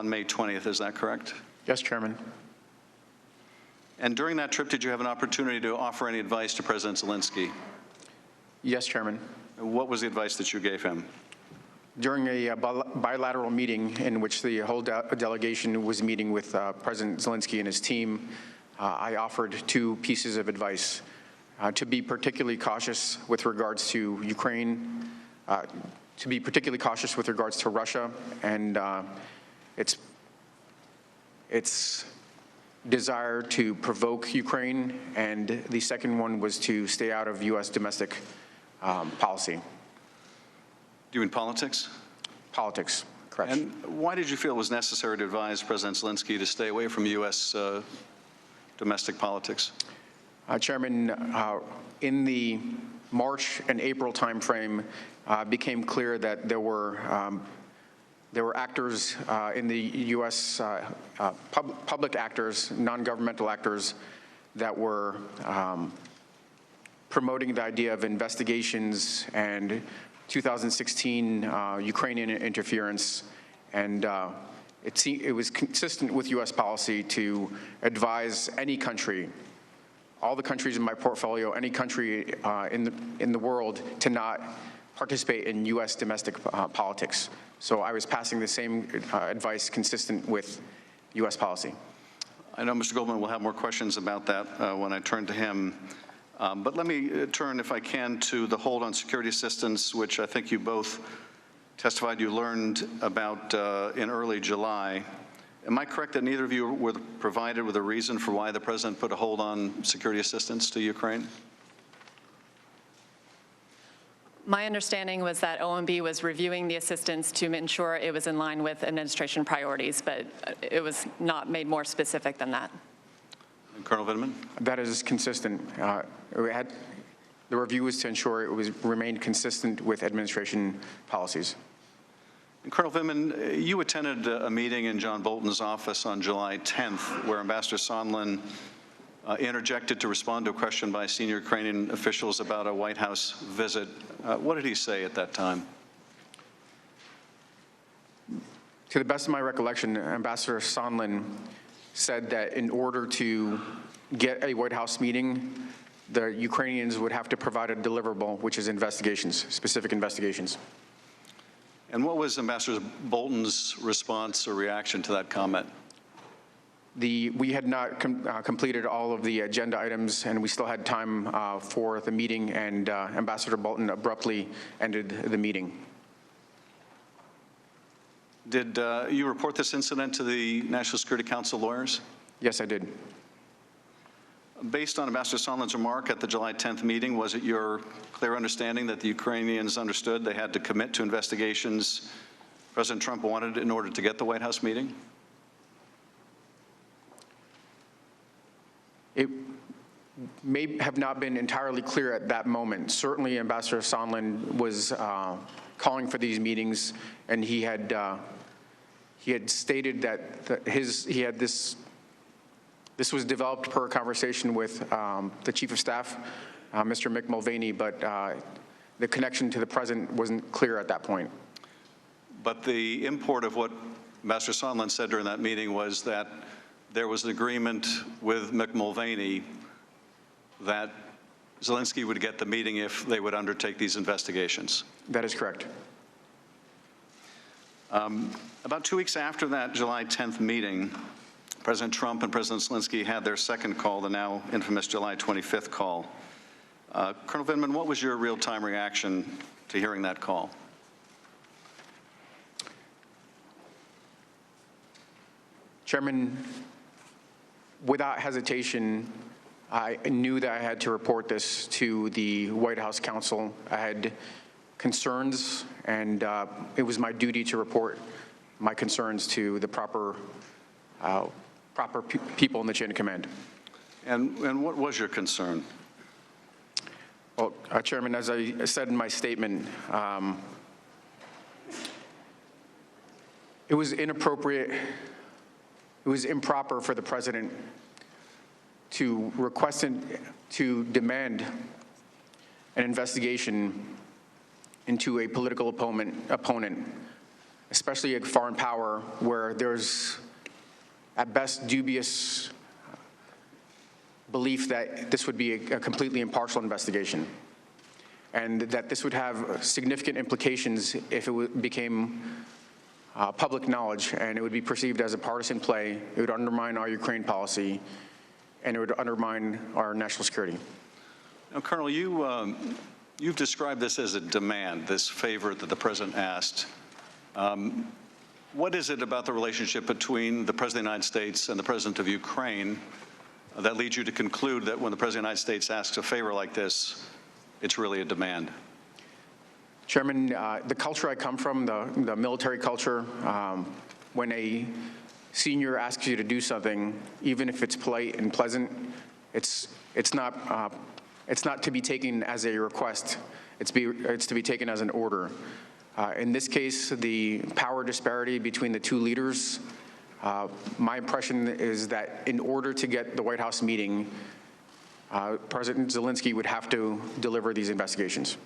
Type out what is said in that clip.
on May 20th, is that correct? Yes, Chairman. And during that trip, did you have an opportunity to offer any advice to President Zelensky? Yes, Chairman. What was the advice that you gave him? During a bilateral meeting in which the whole delegation was meeting with President Zelensky and his team, I offered two pieces of advice. To be particularly cautious with regards to Ukraine, to be particularly cautious with regards to Russia and its desire to provoke Ukraine, and the second one was to stay out of U.S. domestic policy. Do you mean politics? Politics, correct. And why did you feel it was necessary to advise President Zelensky to stay away from U.S. domestic politics? Chairman, in the March and April timeframe, became clear that there were actors in the U.S. Public actors, non-governmental actors, that were promoting the idea of investigations and 2016 Ukrainian interference, and it was consistent with U.S. policy to advise any country, all the countries in my portfolio, any country in the world, to not participate in U.S. domestic politics. So I was passing the same advice consistent with U.S. policy. I know Mr. Goldman will have more questions about that when I turn to him. But let me turn, if I can, to the hold on security assistance, which I think you both testified you learned about in early July. Am I correct that neither of you were provided with a reason for why the president put a hold on security assistance to Ukraine? My understanding was that OMB was reviewing the assistance to ensure it was in line with administration priorities, but it was not made more specific than that. And Colonel Vindman? That is consistent. The review was to ensure it remained consistent with administration policies. And Colonel Vindman, you attended a meeting in John Bolton's office on July 10th where Ambassador Sondland interjected to respond to a question by senior Ukrainian officials about a White House visit. What did he say at that time? To the best of my recollection, Ambassador Sondland said that in order to get a White House meeting, the Ukrainians would have to provide a deliverable, which is investigations, specific investigations. And what was Ambassador Bolton's response or reaction to that comment? We had not completed all of the agenda items, and we still had time for the meeting, and Ambassador Bolton abruptly ended the meeting. Did you report this incident to the National Security Council lawyers? Yes, I did. Based on Ambassador Sondland's remark at the July 10th meeting, was it your clear understanding that the Ukrainians understood they had to commit to investigations President Trump wanted in order to get the White House meeting? It may have not been entirely clear at that moment. Certainly, Ambassador Sondland was calling for these meetings, and he had stated that this was developed per conversation with the Chief of Staff, Mr. Mick Mulvaney, but the connection to the President wasn't clear at that point. But the import of what Ambassador Sondland said during that meeting was that there was an agreement with Mick Mulvaney that Zelensky would get the meeting if they would undertake these investigations. That is correct. About 2 weeks after that July 10th meeting, President Trump and President Zelensky had their second call, the now infamous July 25th call. Colonel Vindman, what was your real-time reaction to hearing that call? Chairman, without hesitation, I knew that I had to report this to the White House counsel. I had concerns, and it was my duty to report my concerns to the proper people in the chain of command. And what was your concern? Well, Chairman, as I said in my statement, it was inappropriate, it was improper for the President to request to demand an investigation into a political opponent, especially a foreign power where there's, at best, dubious belief that this would be a completely impartial investigation, and that this would have significant implications if it became public knowledge, and it would be perceived as a partisan play. It would undermine our Ukraine policy, and it would undermine our national security. Now, Colonel, you've described this as a demand, this favor that the president asked. What is it about the relationship between the President of the United States and the President of Ukraine that leads you to conclude that when the President of the United States asks a favor like this, it's really a demand? Chairman, the culture I come from, the military culture, when a senior asks you to do something, even if it's polite and pleasant, it's not to be taken as a request. It's to be taken as an order. In this case, the power disparity between the two leaders, my impression is that in order to get the White House meeting, President Zelensky would have to deliver these investigations.